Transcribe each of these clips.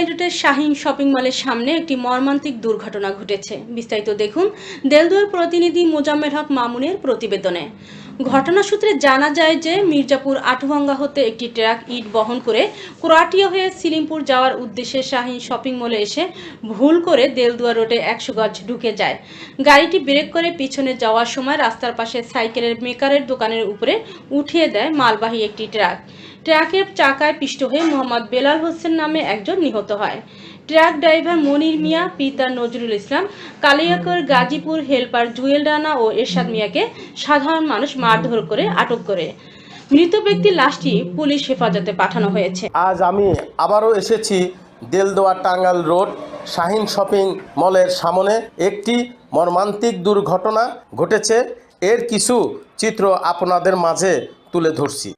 রোডের শাহিন শপিং মলের সামনে একটি মর্মান্তিক দুর্ঘটনা ঘটেছে। বিস্তারিত দেখুন দেলদুয়ার প্রতিনিধি মোজাম্মেল হক মামুনের প্রতিবেদনে। ঘটনা সূত্রে জানা যায় যে মির্জাপুর আটুভাঙ্গা হতে একটি ট্রাক ইট বহন করে কুরাটিয়া হয়ে সিলিমপুর যাওয়ার উদ্দেশ্যে শাহিন শপিং মলে এসে ভুল করে দেলদুয়া রোডে 100 গজ ঢুকে যায়। গাড়িটি ব্রেক করে পিছনে যাওয়ার সময় রাস্তার পাশে সাইকেলের মেকারের দোকানের উপরে উঠিয়ে দেয় মালবাহী একটি ট্রাক। ট্রাকের চাকায় পিষ্ট হয়ে মোহাম্মদ বেলাল হোসেন নামে একজন নিহত হয়। ট্রাক ড্রাইভার মনির মিয়া, পিতা নজরুল ইসলাম, কালিয়াকৈর গাজীপুর হেলপার জুয়েল রানা ও এরশাদ মিয়াকে সাধারণ মানুষ মারধর করে আটক করে। মৃত ব্যক্তির লাশটি পুলিশ হেফাজতে পাঠানো হয়েছে। আজ আমি আবারও এসেছি দেলদুয়া টাঙ্গাইল রোড শাহিন শপিং মলের সামনে। একটি মর্মান্তিক দুর্ঘটনা ঘটেছে, এর কিছু চিত্র আপনাদের মাঝে তুলে ধরছি।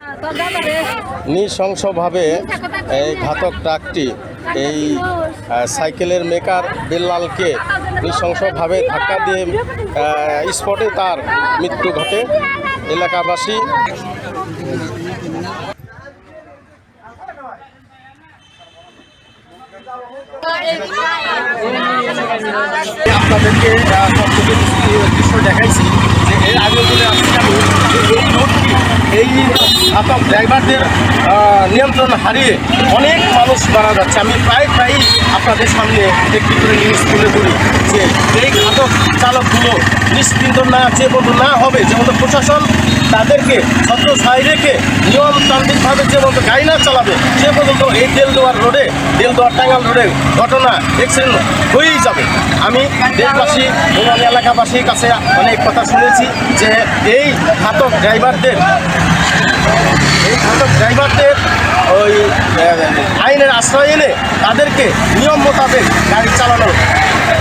নৃশংসভাবে এই ঘাতক ট্রাকটি এই সাইকেলের মেকার বেল্লালকে নৃশংসভাবে ধাক্কা দিয়ে স্পটে তার মৃত্যু ঘটে। এলাকাবাসী আপনাদেরকে দৃশ্য দেখাইছি যে এর আগে বলে আসছি আমি এই রোডটি এই ঘাতক ড্রাইভারদের নিয়ন্ত্রণ হারিয়ে অনেক মানুষ মারা যাচ্ছে। আমি প্রায়ই আপনাদের সামনে একটি করে নিউজ তুলে ধরি যে এই ঘাতক চালকগুলো নিশ্চিন্ত না যে মতো না হবে, যে মতো প্রশাসন তাদেরকে ছত্র ছাই রেখে নিয়মতান্ত্রিকভাবে যে মতো গাড়ি না চালাবে সে পর্যন্ত এই দেলদুয়ার টাঙ্গাইল রোডে ঘটনা অ্যাক্সিডেন্ট হয়েই যাবে। আমি দেশবাসী এবং এলাকাবাসীর কাছে অনেক কথা শুনেছি যে এই ঘাতক ড্রাইভারদের ওই আইনের আশ্রয় এনে তাদেরকে নিয়ম মোতাবেক গাড়ি চালানোর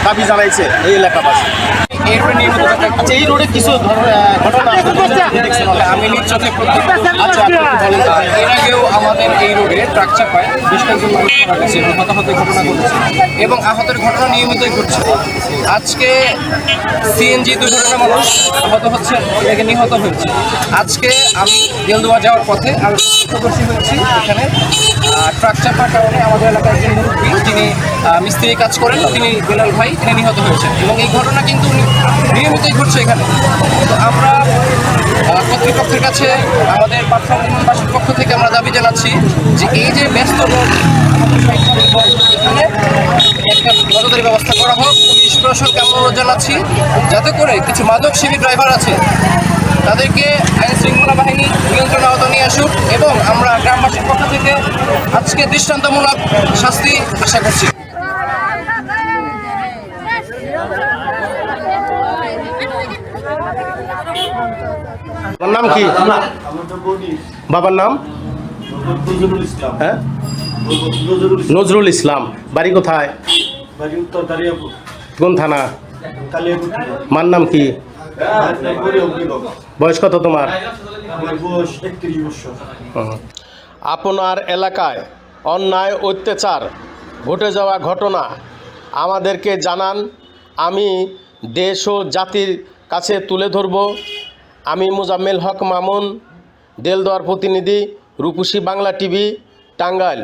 দাবি জানাইছে এই এলাকাবাসী। আচ্ছা, এই রোডে কিছু ঘটনা আমি নিশ্চয়ই এর আগেও আমাদের এই রোডে ট্রাক চাপায় 20টা জন মানুষ মারা গেছে এবং হতাহতের ঘটনা ঘটেছে এবং আহতের ঘটনা নিয়মিতই ঘটছে। আজকে সিএনজি দুর্ঘটনা মানুষ আহত হচ্ছে, অনেকে নিহত হয়েছে। আজকে আমি দেলদুয়া যাওয়ার পথে আমি প্রত্যক্ষদর্শী হয়েছি, এখানে ট্রাক চাপার কারণে আমাদের এলাকায় একজন মুরব্বী যিনি মিস্ত্রি কাজ করেন, তিনি বেলাল ভাই, তিনি নিহত হয়েছেন এবং এই ঘটনা কিন্তু নিয়মিতই ঘটছে এখানে। তো আমরা কর্তৃপক্ষের কাছে আমাদের প্ল্যাটফর্মবাসীর পক্ষ থেকে আমরা দাবি জানাচ্ছি যে এই যে ব্যস্ত রোড এখানে একটা নজরদারি ব্যবস্থা করা হোক। পুলিশ প্রশাসনকে আমরা অনুরোধ জানাচ্ছি যাতে করে কিছু মাদকসেবী ড্রাইভার আছে তাদেরকে আইন শৃঙ্খলা বাহিনী নিয়ন্ত্রণ আওতায় নিয়ে আসুক এবং আমরা গ্রামবাসীর পক্ষ থেকে আজকে দৃষ্টান্তমূলক শাস্তি আশা করছি। নাম কি? বাবার নাম? হ্যাঁ, নজরুল ইসলাম। বাড়ি কোথায়? কোন থানা? মার নাম কি? বয়স কত তোমার? আপনার এলাকায় অন্যায় অত্যাচার ঘটে যাওয়া ঘটনা আমাদেরকে জানান, আমি দেশ ও জাতির কাছে তুলে ধরব। আমি মোজাম্মেল হক মামুন, দেলদুয়ার প্রতিনিধি, রূপসী বাংলা টিভি, টাঙ্গাইল।